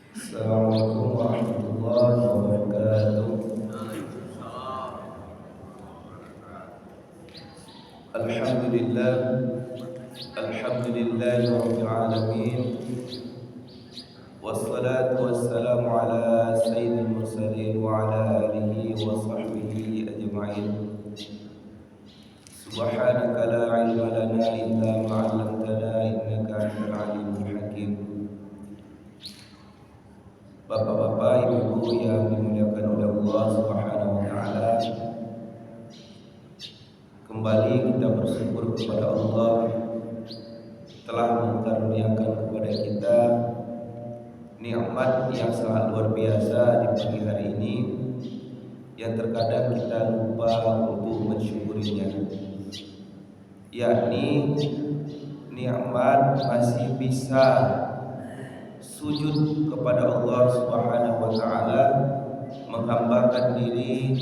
Assalamualaikum warahmatullahi wabarakatuh. Alhamdulillah, alhamdulillahi rabbil alamin. Wassalatu wassalamu ala sayyidil mursalin wa ala alihi wa sahbihi ajma'in. Subhanaka la ilma lana illa ma 'allamtana innaka antal alimul hakim. Bapak-bapak, ibu-ibu yang dimuliakan oleh Allah Subhanahu wa taala, kembali kita bersyukur kepada Allah telah mengaruniakan kepada kita nikmat yang sangat luar biasa di pagi hari ini, yang terkadang kita lupa untuk mensyukurinya, yakni nikmat masih bisa sujud kepada Allah Subhanahu wa taala, menghambakan diri,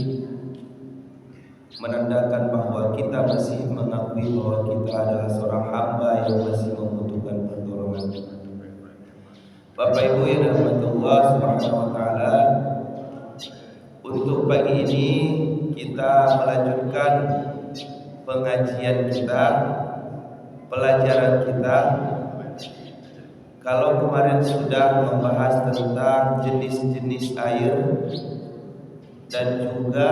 menandakan bahwa kita masih mengakui bahwa kita adalah seorang hamba yang masih membutuhkan pertolongan. Bapak Ibu yang dirahmati Allah Subhanahu wa taala, untuk pagi ini kita melanjutkan pengajian kita, pelajaran kita. Kalau kemarin sudah membahas tentang jenis-jenis air dan juga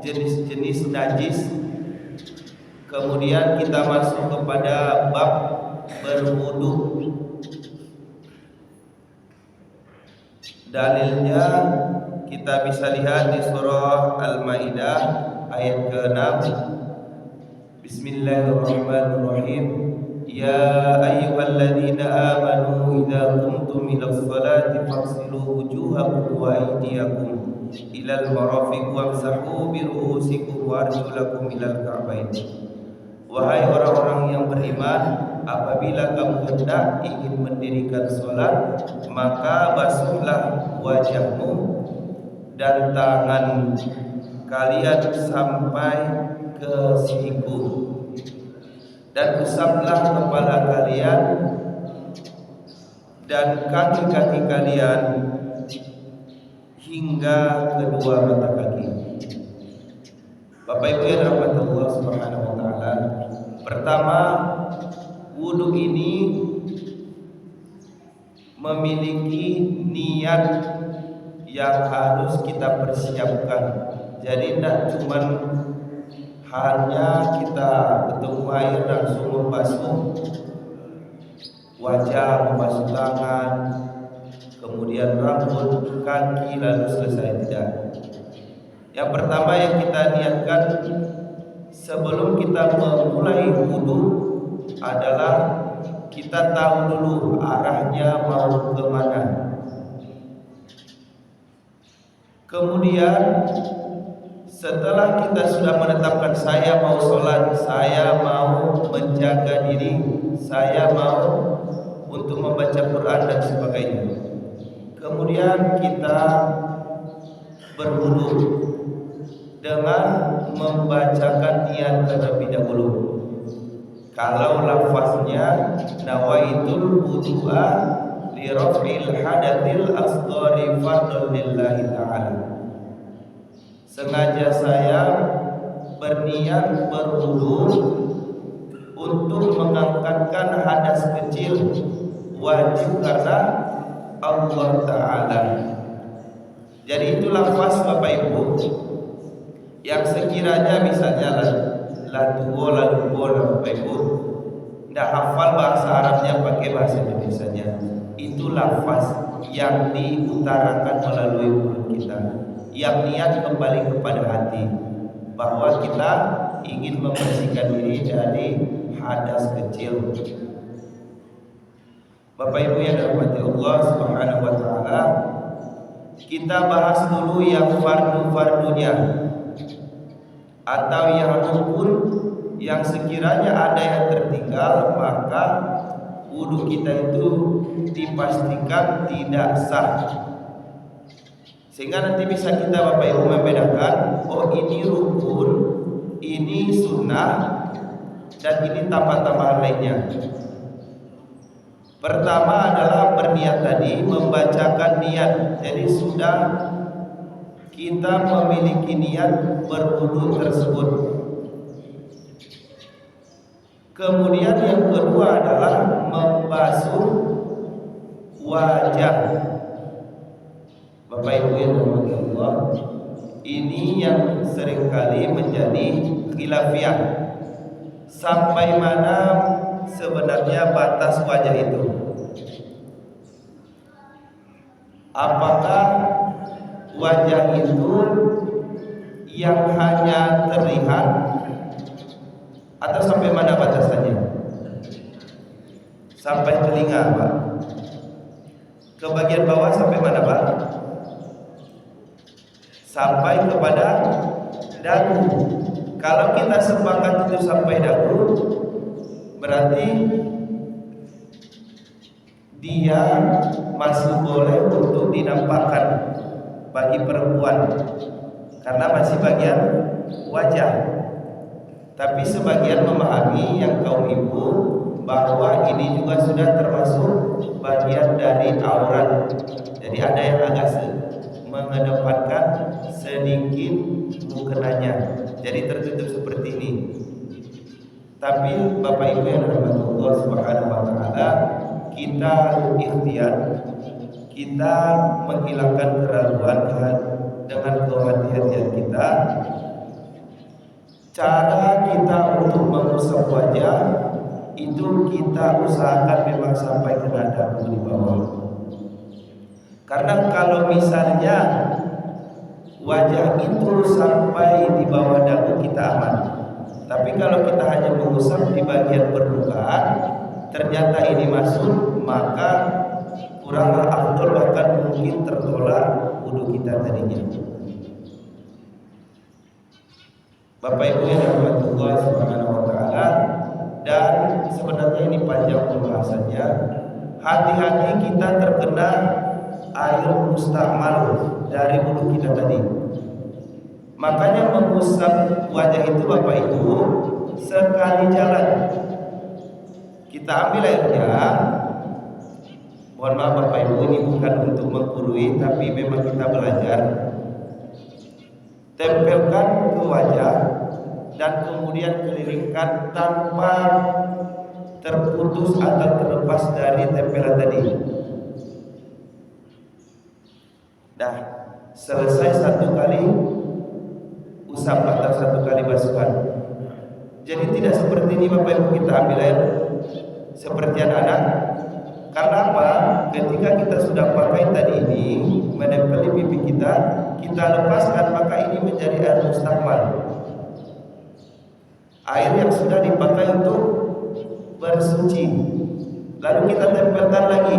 jenis-jenis najis, kemudian kita masuk kepada bab berwudu. Dalilnya kita bisa lihat di surah Al-Maidah ayat ke-6. Bismillahirrahmanirrahim. Ya ayyuhalladzina amanu idza qumtum ilas salati faghsilu wujuhakum wa aydiyakum ilal marafiq wamsahu bi ru'usikum wa arjulakum ilal ka'bayn. Wahai orang-orang yang beriman, apabila kamu hendak ingin mendirikan salat, maka basuhlah wajahmu dan tangan kalian sampai ke siku, dan usaplah kepala kalian dan kaki-kaki kalian hingga kedua mata kaki. Bapak Ibu yang dirahmati Allah Subhanahu wa taala, pertama, wudu ini memiliki niat yang harus kita persiapkan. Jadi tidak cuma hanya kita ketemu air langsung membasuh wajah, membasuh tangan, kemudian rambut, kaki, lalu selesai. Tidak. Yang pertama yang kita niatkan sebelum kita memulai wudu adalah kita tahu dulu arahnya mau kemana. Kemudian setelah kita sudah menetapkan saya mau sholat, saya mau menjaga diri, saya mau untuk membaca Quran dan sebagainya, kemudian kita berwudu dengan membacakan niat terlebih dahulu. Kalau lafaznya nawaitul wudu'a li raf'il hadatsil asghari fardhan lillahi ta'ala, sengaja saya berniat berwudu untuk mengangkatkan hadas kecil wajib karena Allah Ta'ala. Jadi itu lafaz Bapak Ibu yang sekiranya misalnya laduo Bapak Ibu tidak hafal bahasa Arabnya, pakai bahasa Indonesianya, itu lafaz yang diutarakan melalui mulut kita, yang niat kembali kepada hati bahwa kita ingin membersihkan diri dari hadas kecil. Bapak Ibu yang dirahmati Allah Subhanahu wa taala, kita bahas dulu yang fardu-fardunya atau yang rukun yang sekiranya ada yang tertinggal, maka wudu kita itu dipastikan tidak sah. Sehingga nanti bisa kita Bapak Ibu membedakan, oh ini rukun, ini sunnah, dan ini tambahan-tambahan lainnya. Pertama adalah berniat tadi, membacakan niat. Jadi sudah kita memiliki niat berwudu tersebut. Kemudian yang kedua adalah membasuh wajah. Bapak Ibu yang dirahmati Allah, ini yang seringkali menjadi khilafiyah. Sampai mana sebenarnya batas wajah itu? Apakah wajah itu yang hanya terlihat atau sampai mana batasannya? Sampai telinga, Pak. Ke bagian bawah sampai mana, Pak? Sampai kepada dagu. Kalau kita sepakat itu sampai dagu, berarti dia masih boleh untuk dinampakkan bagi perempuan karena masih bagian wajah. Tapi sebagian memahami yang kaum ibu bahwa ini juga sudah termasuk bagian dari aurat. Jadi ada yang agak mengedepankan sedikit mukenanya, jadi tertutup seperti ini. Tapi Bapak Ibu yang dirahmati Allah Subhanahu wa taala, kita ikhtiar, kita menghilangkan keraguan dengan kehati-hatian kita. Cara kita untuk mengusap wajah itu kita usahakan memang sampai ke dada di bawah. Karena kalau misalnya wajah itu sampai di bawah dagu kita aman. Tapi kalau kita hanya mengusap di bagian permukaan, ternyata ini masuk, maka kurang afdol, bahkan mungkin tertolak wudu kita tadinya. Bapak Ibu yang dirahmati Allah Subhanahu wa taala, dan sebenarnya ini panjang pembahasannya. Hati-hati kita terkena air mustakmal dari wudu kita tadi. Makanya mengusap wajah itu Bapak Ibu sekali jalan. Kita ambil airnya. Mohon maaf Bapak Ibu, ini bukan untuk menggurui, tapi memang kita belajar. Tempelkan ke wajah dan kemudian kelilingkan tanpa terputus atau terlepas dari tempelan tadi. Dah selesai satu kali usap atau satu kali basuhan. Jadi tidak seperti ini Bapak Ibu, kita ambil air seperti anak-anak. Karena apa? Ketika kita sudah pakai tadi ini menempel di pipi kita, kita lepaskan, maka ini menjadi air mustakmal. Air yang sudah dipakai untuk bersuci, lalu kita tempelkan lagi,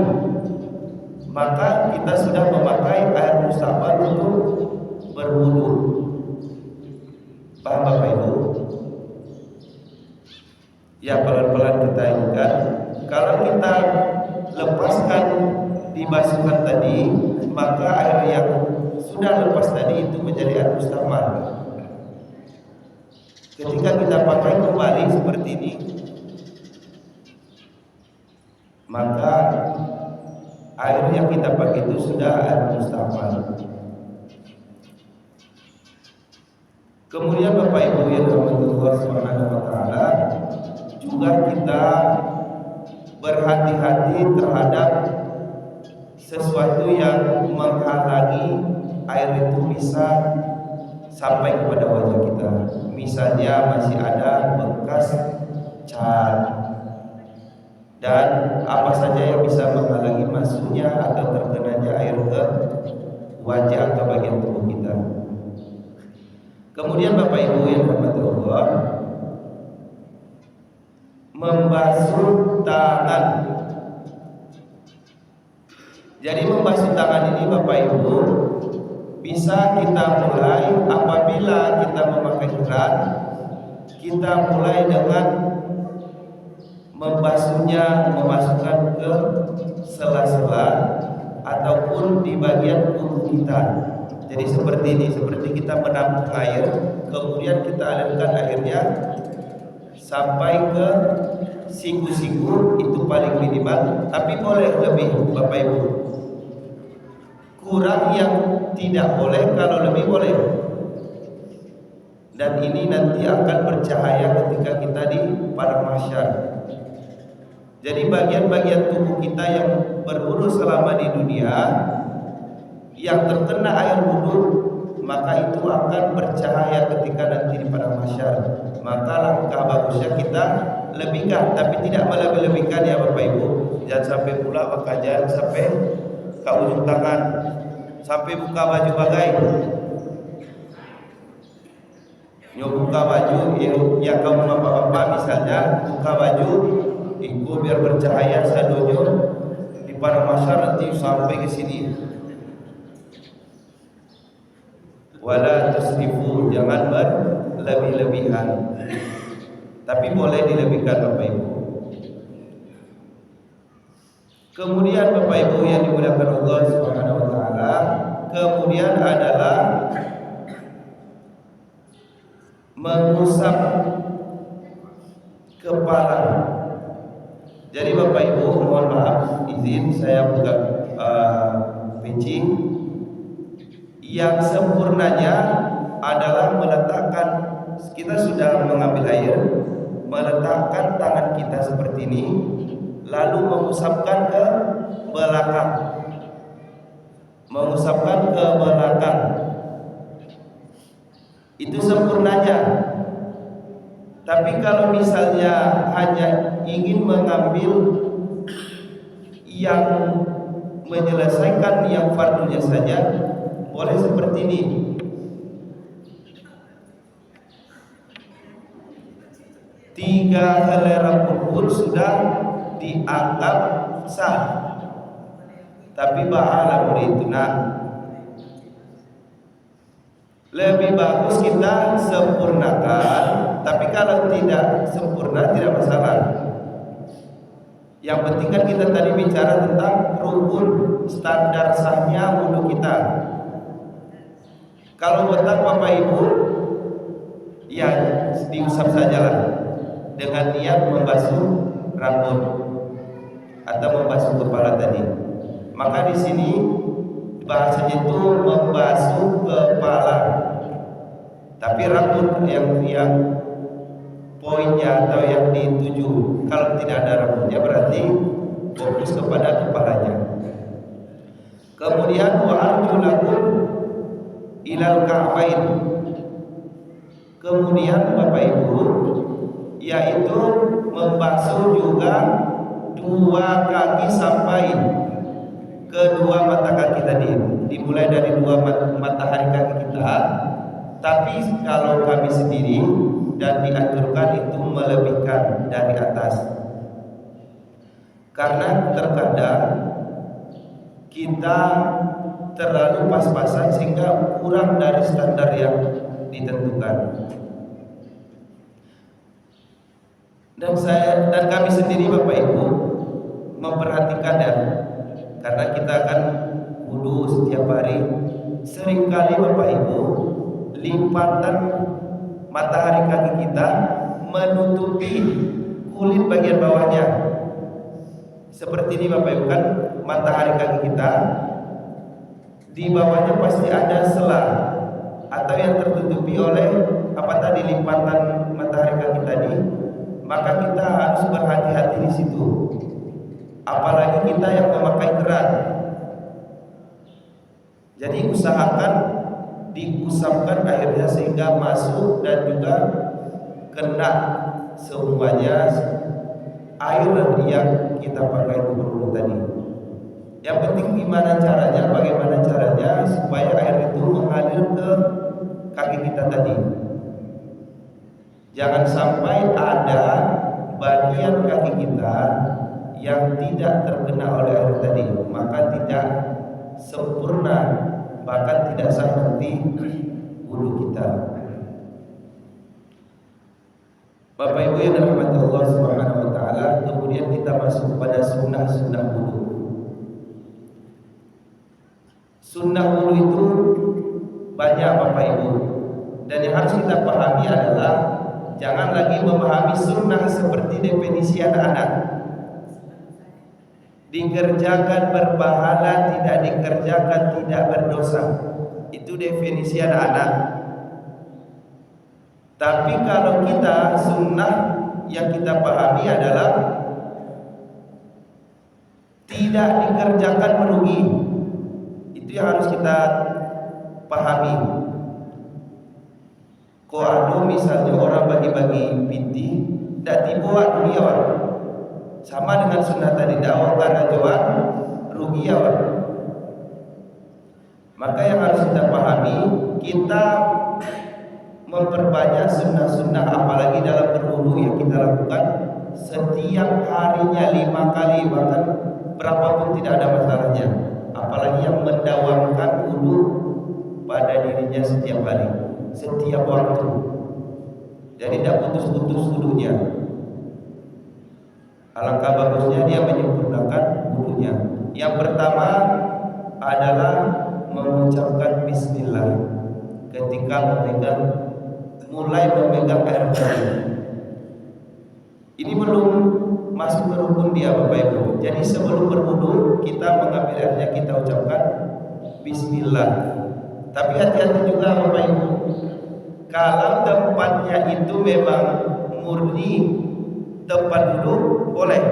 maka kita sudah memakai air mustakmal untuk berwudu. Paham Bapak Ibu? Ya, pelan-pelan kita ingat. Kalau kita lepaskan di basuhan tadi, maka air yang sudah lepas tadi itu menjadi air mustakmal. Ketika kita pakai kembali seperti ini, maka air yang kita pakai itu sudah air mustakmal. Kemudian Bapak Ibu yang dirahmati Allah Subhanahu wa taala, juga kita berhati-hati terhadap sesuatu yang menghalangi air itu bisa sampai kepada wajah kita. Misalnya masih ada bekas cat dan apa saja yang bisa menghalangi masuknya atau terkenanya air ke wajah atau bagian tubuh kita. Kemudian Bapak Ibu yang dirahmati Allah, membasuh tangan. Jadi membasuh tangan ini Bapak Ibu bisa kita mulai apabila kita memakai keran, kita mulai dengan membasuhnya, memasukkan ke sela-sela ataupun di bagian tubuh kita. Jadi seperti ini, seperti kita menampung air, kemudian kita alirkan airnya sampai ke siku-siku itu paling minimal, tapi boleh lebih Bapak Ibu. Kurang yang tidak boleh, kalau lebih boleh. Dan ini nanti akan bercahaya ketika kita di padang mahsyar. Jadi bagian-bagian tubuh kita yang berwudu selama di dunia yang terkena air wudu, maka itu akan bercahaya ketika nanti di padang mahsyar. Maka langkah bagusnya kita lebihkan, tapi tidak melebih-lebihkan ya Bapak Ibu. Jangan sampai pula maka jangan sampai ke ujung tangan, sampai buka baju bagai. Buka baju yang kaum bapak-bapak misalnya buka baju itu biar bercahaya sadonyo di padang mahsyar nanti sampai ke sini. Wala tusrifu, jangan berlebih-lebihan. Tapi boleh dilebihkan Bapak Ibu. Kemudian Bapak Ibu yang dimuliakan Allah Subhanahu wa taala, kemudian adalah mengusap kepala. Jadi Bapak Ibu mohon maaf, izin saya buka peci. Yang sempurnanya adalah meletakkan, kita sudah mengambil air, meletakkan tangan kita seperti ini, lalu mengusapkan ke belakang, mengusapkan ke belakang. Itu sempurnanya. Tapi kalau misalnya hanya ingin mengambil yang menyelesaikan yang fardunya saja, boleh seperti ini. Tiga helai rambut pun sudah dianggap sah. Tapi ba'ala muriduna, lebih bagus kita sempurnakan. Tapi kalau tidak sempurna tidak masalah. Yang penting kan kita tadi bicara tentang rukun standar sahnya wudu kita. Kalau botak Bapak Ibu, ya diusap sajalah dengan niat membasuh rambut atau membasuh kepala tadi. Maka di sini bahasanya itu membasuh kepala. Tapi rambut yang poinnya atau yang dituju, kalau tidak ada rambutnya berarti fokus kepada kepalanya. Kemudian wa arjulakum ilal ka'bain. Kemudian Bapak Ibu, yaitu membasuh juga dua kaki sampai kedua mata kaki tadi. Dimulai dari dua matahari kaki kita. Tapi kalau kami sendiri dan dianjurkan itu melebihkan dari atas. Karena terkadang kita terlalu pas-pasan sehingga kurang dari standar yang ditentukan. Dan kami sendiri Bapak Ibu memperhatikannya, karena kita akan wudu setiap hari. Seringkali Bapak Ibu lipatan matahari kaki kita menutupi kulit bagian bawahnya. Seperti ini Bapak Ibu, kan matahari kaki kita di bawahnya pasti ada sela atau yang tertutupi oleh apa tadi, lipatan matahari kaki tadi. Maka kita harus berhati-hati di situ. Apalagi kita yang memakai keran. Jadi usahakan diusapkan airnya sehingga masuk dan juga kena semuanya air yang kita pakai itu berwudu tadi. Yang penting bagaimana caranya supaya air itu mengalir ke kaki kita tadi. Jangan sampai ada bagian kaki kita yang tidak terkena oleh air tadi, maka tidak sempurna, bahkan tidak sah nanti wudu kita. Bapak Ibu yang dirahmati Allah Subhanahu wa taala, kemudian kita masuk pada sunnah-sunnah wudu. Sunnah wudu itu banyak Bapak Ibu, dan yang harus kita pahami adalah Jangan lagi memahami sunnah seperti definisi anak-anak. Dikerjakan berpahala, tidak dikerjakan tidak berdosa. Itu definisi anak-anak. Tapi kalau kita sunnah yang kita pahami adalah tidak dikerjakan merugi. Itu yang harus kita pahami. Kok ada misalnya orang bagi-bagi pinti, tidak dibuat rugi awak. Sama dengan sunnah tadi, dakwah karena jawab rugi awak. Maka yang harus kita pahami, kita memperbanyak sunnah-sunnah, apalagi dalam berwudu yang kita lakukan setiap harinya 5 kali, bahkan berapapun tidak ada masalahnya. Apalagi yang mendawamkan wudu pada dirinya setiap hari, setiap waktu. Jadi tidak putus-putus wudunya. Alangkah bagusnya dia menyempurnakan wudunya. Yang pertama adalah mengucapkan bismillah ketika mulai memegang air wudhu. Ini belum masuk ke rukun dia Bapak Ibu. Jadi sebelum berwudu kita mengambil airnya, kita ucapkan bismillah. Tapi hati-hati juga Bapak Ibu. Kalau tempatnya itu memang murni tempat duduk, boleh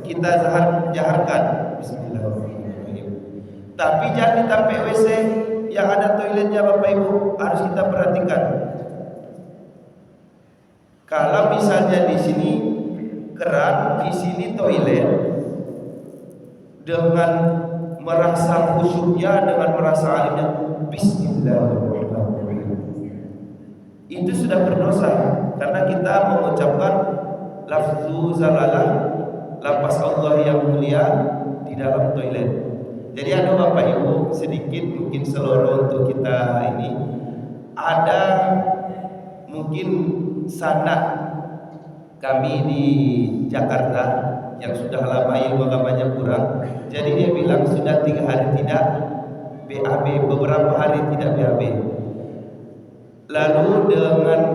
kita jaharkan bismillahirrahmanirrahim. Tapi jangan di tampek WC yang ada toiletnya Bapak Ibu, harus kita perhatikan. Kalau misalnya di sini keran, di sini toilet, dengan merasa khusyuknya, dengan merasa alimnya bismillahirrahmanirrahim, itu sudah berdosa karena kita mengucapkan lafzu zalalah, lafaz Allah yang mulia di dalam toilet. Jadi ada Bapak Ibu, sedikit mungkin seluruh untuk kita ini, ada mungkin sanak kami di Jakarta yang sudah lama ilmu agamanya kurang. Jadi dia bilang sudah 3 hari tidak BAB, beberapa hari tidak BAB. Lalu dengan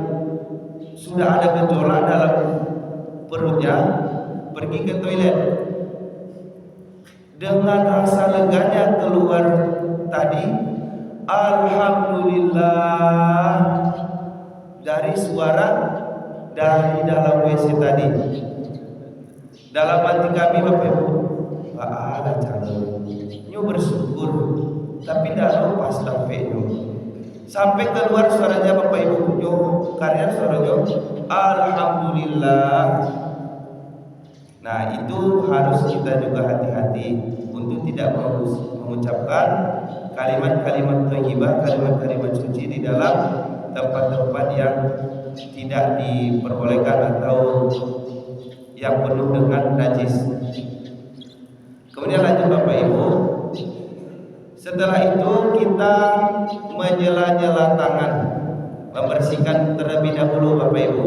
sudah ada gejolak dalam perutnya, pergi ke toilet. Dengan rasa leganya keluar tadi, alhamdulillah, dari suara dari dalam WC tadi. Dalam hati kami Bapak Ibu, ada cara nyu bersyukur, tapi dah lupa sampai nyu. Sampai keluar suaranya Bapak Ibu, nyu karya suaranya alhamdulillah. Nah, itu harus kita juga hati-hati untuk tidak mengucapkan kalimat-kalimat thayyibah, kalimat-kalimat suci di dalam tempat-tempat yang tidak diperbolehkan atau yang penuh dengan najis. Kemudian lanjut Bapak Ibu, setelah itu kita menyela-nyela tangan, membersihkan terlebih dahulu Bapak Ibu,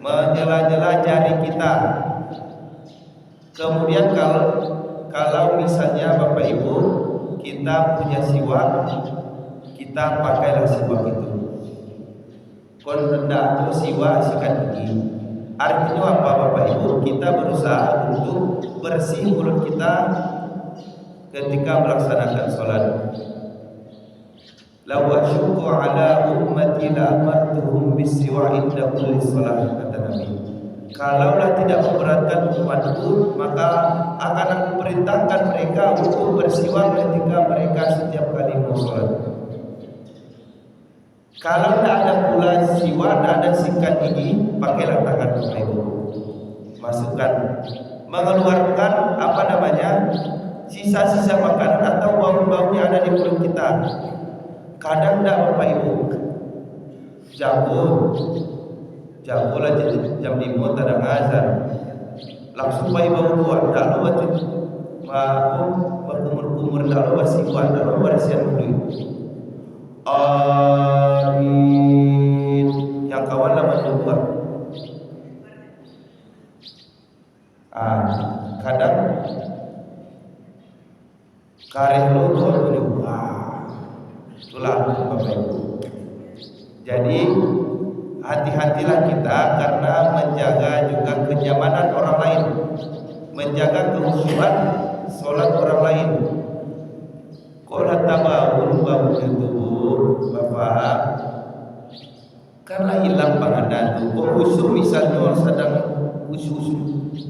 menyela-nyela jari kita. Kemudian kalau misalnya Bapak Ibu kita punya siwak, kita pakailah siwak itu. Kalau tidak ada siwak, sikat gigi. Artinya apa Bapak Ibu? Kita berusaha untuk bersih mulut kita ketika melaksanakan sholat. Law asyqa ala ummati la amartuhum bisiwa inda kulli sholat, kata Nabi. Kalaulah tidak memberatkan umatku, maka akan aku perintahkan mereka untuk bersiwak ketika mereka setiap kali mau sholat. Kalau tidak ada pula siwak, tidak ada sikat gigi, pakailah tangan Bapak Ibu. Masukkan, mengeluarkan sisa-sisa makanan atau bau-bau yang ada di mulut kita. Kadang tidak Bapak Ibu, jago lah jam 5 tak ada ngazan, langsung bayi bau tua, tak lupa tu, berkumur-kumur, tak lupa siwak, tak lupa bersihan dulu. Amin. Yang kawan lah berdua. Kadang kareh lo tuh dulu. Itulah Bapak Ibu. Jadi hati-hatilah kita karena menjaga juga kenyamanan orang lain, menjaga kehusuan sholat orang lain. Kalau tabawun baunya tubuh Bapak, karena hilang panganan tuh. Kok khusyuk misalnya orang sedang khusyuk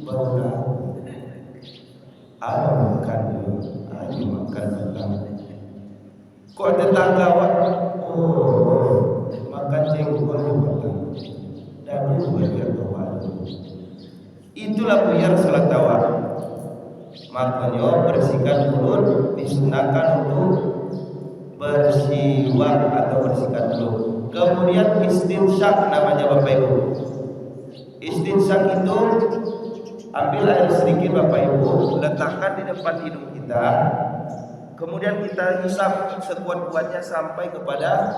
baunya, makan makan. Kok tetangga makan jengkol dan buyar tawar. Itulah buyar salat tawar. Makanya bersihkan mulut disunahkan untuk bersiwak atau bersihkan mulut. Kemudian istinsyak namanya Bapak Ibu. Istinsyak itu ambil air sedikit Bapak Ibu, letakkan di depan hidung kita. Kemudian kita hisap sekuat-kuatnya sampai kepada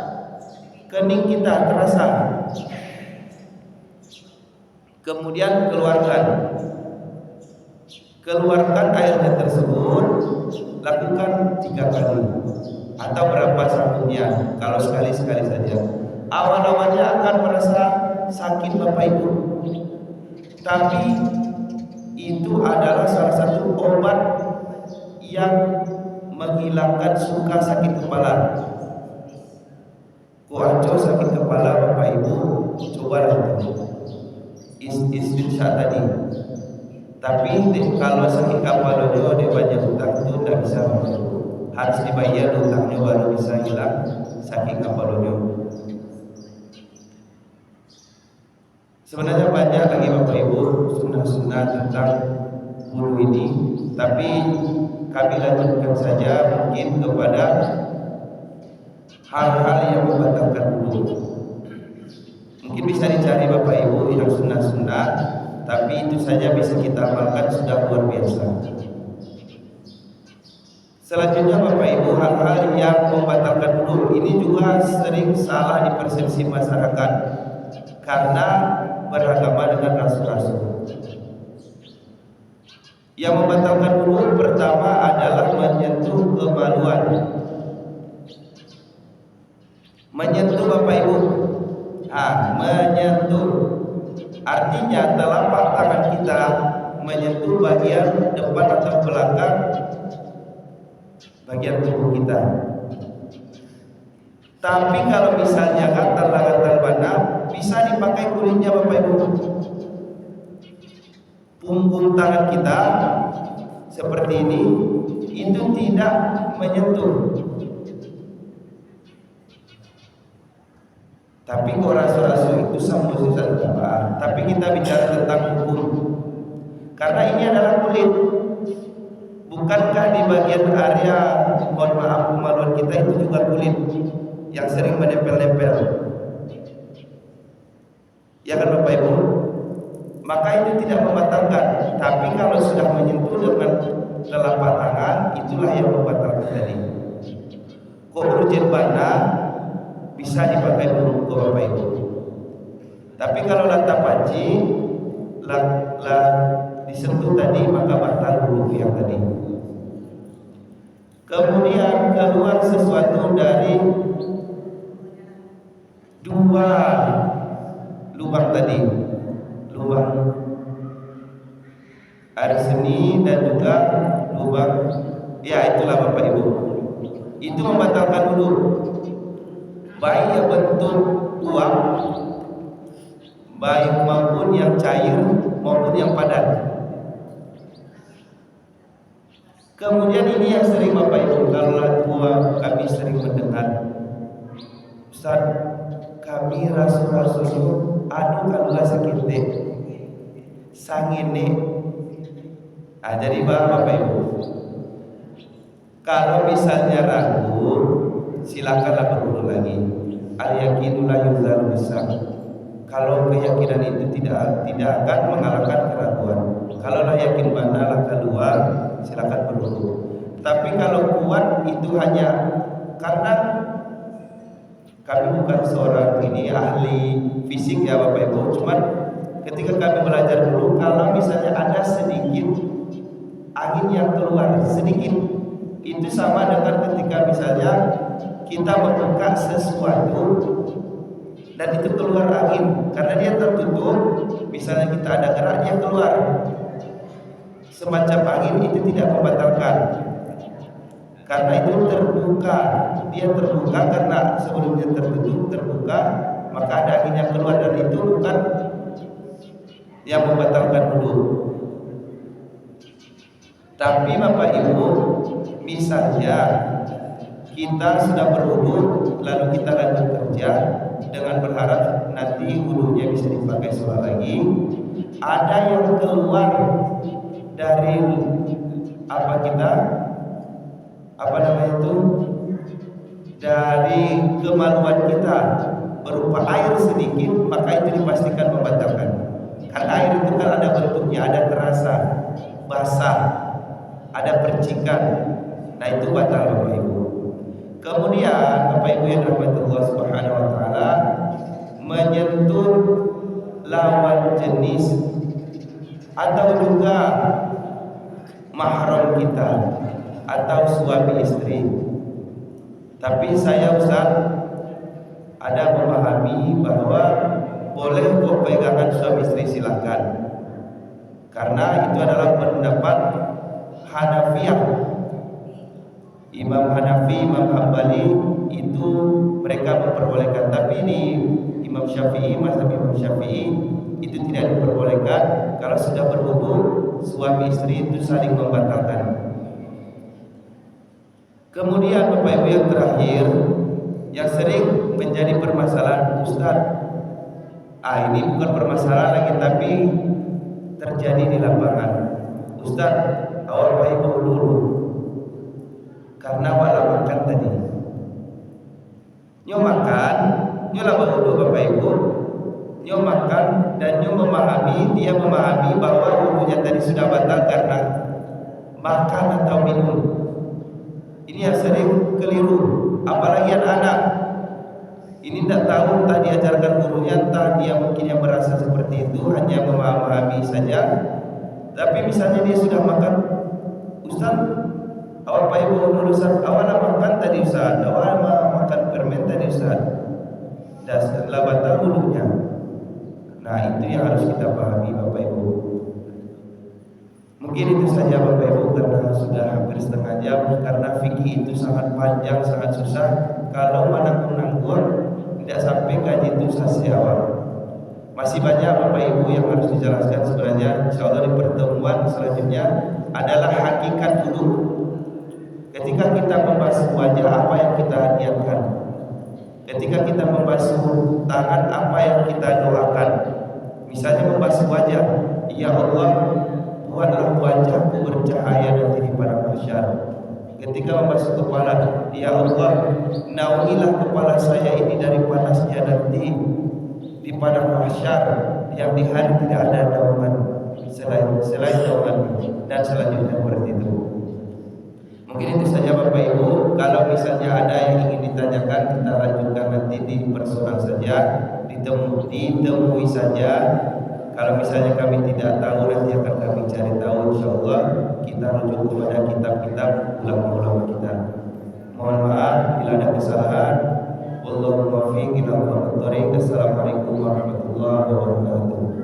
kening kita terasa. Kemudian keluarkan airnya tersebut, lakukan 3 kali atau berapa sabunnya, kalau sekali-sekali saja. Awal-awalnya akan merasa sakit Bapak Ibu, tapi itu adalah salah satu obat yang menghilangkan suka sakit kepala. Kuaco sakit kepala Bapak Ibu, cobalah istinsya tadi. Tapi kalau sakit kepala dia banyak hutang itu tidak bisa, harus dibayar hutangnya baru bisa hilang sakit kepala. Sebenarnya banyak lagi Bapak Ibu sunnah-sunnah tentang wudhu ini, tapi kami lanjutkan saja mungkin kepada hal-hal yang membatalkan wudhu. Mungkin bisa dicari Bapak Ibu yang sunnah-sunnah, tapi itu saja bisa kita amalkan, sudah luar biasa. Selanjutnya Bapak Ibu, hal-hal yang membatalkan wudhu ini juga sering salah dipersepsi masyarakat karena beragama dengan rasul-rasul. Yang membatalkan wudhu pertama adalah menyentuh kemaluan. Menyentuh Bapak Ibu, menyentuh artinya telapak tangan kita menyentuh bagian depan atau belakang bagian tubuh kita. Tapi kalau misalnya gatal bana, bisa dipakai kulitnya Bapak Ibu. Punggung tangan kita seperti ini, itu tidak menyentuh. Tapi kok rasul-rasul itu sambusisan apa? Tapi kita bicara tentang hukum, karena ini adalah kulit. Bukankah di bagian area, mohon maaf, kemaluan kita itu juga kulit yang sering menempel-nempel? Ya kan Bapak Ibu? Maka itu tidak membatalkan. Tapi kalau sudah menyentuh dengan telapak tangan, itulah yang membatalkan tadi. Kok urgen bana bisa dipakai burung Bapak Ibu. Tapi kalau lata panci disentuh tadi, maka batal burung yang tadi. Kemudian keluar sesuatu dari 2 lubang tadi, lubang air seni dan juga lubang, ya itulah Bapak Ibu, itu membatalkan wudhu, baik yang bentuk uap, baik maupun yang cair maupun yang padat. Kemudian ini yang sering Bapak Ibu, kalau kami sering mendengar, Ustaz, kami rasul-rasul itu kalau sakit deh sangine. Jadi Bapak Ibu, kalau misalnya ragu, silakanlah berwudu lagi. Al-yaqinu la yuzalu bisyak. Kalau keyakinan itu tidak akan mengalahkan keraguan. Kalau yakin benar keluar, silakan berwudu. Tapi kalau kuat itu hanya karena kami bukan seorang ahli fisik ya Bapak Ibu, cuman ketika kami belajar dulu, kalau misalnya ada sedikit angin yang keluar sedikit, itu sama dengan ketika misalnya kita membuka sesuatu dan itu keluar angin karena dia tertutup. Misalnya kita ada gerak, dia keluar semacam angin, itu tidak membatalkan karena itu terbuka. Dia terbuka karena sebelumnya tertutup, terbuka, maka ada angin yang keluar, dan itu bukan yang membatalkan wudu. Tapi Bapak Ibu, misalnya kita sudah berwudu lalu kita lanjut kerja dengan berharap nanti wudunya bisa dipakai sholat lagi, ada yang keluar dari dari kemaluan kita berupa air sedikit, maka itu dipastikan membatalkan. Karena air itu kan ada bentuknya, ada terasa basah, ada percikan. Nah itu batal Bapak Ibu. Kemudian Bapak Ibu yang dirahmati Allah Subhanahu wa taala, menyentuh lawan jenis atau juga mahram kita atau suami istri. Tapi saya Ustaz ada memahami bahwa boleh kok pegangan suami istri, silakan. Karena itu adalah pendapat Hanafiyah. Imam Hanafi, Imam Hambali itu mereka memperbolehkan, tapi ini Imam Syafi'i, mazhab Imam Syafi'i itu tidak diperbolehkan. Kalau sudah berwudu, suami istri itu saling membatalkan. Kemudian Bapak Ibu yang terakhir, yang sering menjadi permasalahan, Ustaz, ini bukan permasalahan lagi tapi terjadi di lapangan. Ustaz, awal Bapak Ibu dulu karena wala makan tadi. Nyo makan, nyo laba wudu Bapak Ibu, nyo makan dan nyo memahami, dia memahami bahwa wudunya tadi sudah batal karena makan atau minum. Ini yang sering keliru, apalagi anak. Ini tidak tahu, entah diajarkan gurunya, entah dia mungkin yang merasa seperti itu, hanya memahami saja. Tapi misalnya dia sudah makan, Ustaz, awal Pak Ibu dulu Ustaz, awal makan tadi Ustaz, awal makan permen tadi Ustaz, dan setelah batal wudunya. Nah itu yang harus kita pahami Bapak Ibu. Mungkin itu saja Bapak Ibu, karena sudah hampir setengah jam. Karena fikih itu sangat panjang, sangat susah. Kalau menanggung tidak sampai kaji itu sesi awal. Masih banyak Bapak Ibu yang harus dijelaskan sebenarnya. Insyaallah di pertemuan selanjutnya adalah hakikat wudu. Ketika kita membasuh wajah, apa yang kita niatkan? Ketika kita membasuh tangan, apa yang kita doakan? Misalnya membasuh wajah, ya Allah, buatlah wajahku bercahaya nanti di padang mahsyar. Ketika membasuh kepala, ya Allah, naungilah kepala saya ini dari panasnya nanti di padang mahsyar, yang di hari tidak ada naungan selain naungan, dan selanjutnya seperti itu. Mungkin itu saja Bapak Ibu. Kalau misalnya ada yang ingin ditanyakan, kita lanjutkan nanti di personal saja, ditemui saja. Kalau misalnya kami tidak tahu, nanti akan kami cari tahu. InsyaAllah kita rujuk kepada kitab-kitab ulama-ulama kita. Mohon maaf bila ada kesalahan. Wallahu muwaffiq ila aqwamit thoriq. Assalamualaikum warahmatullahi wabarakatuh.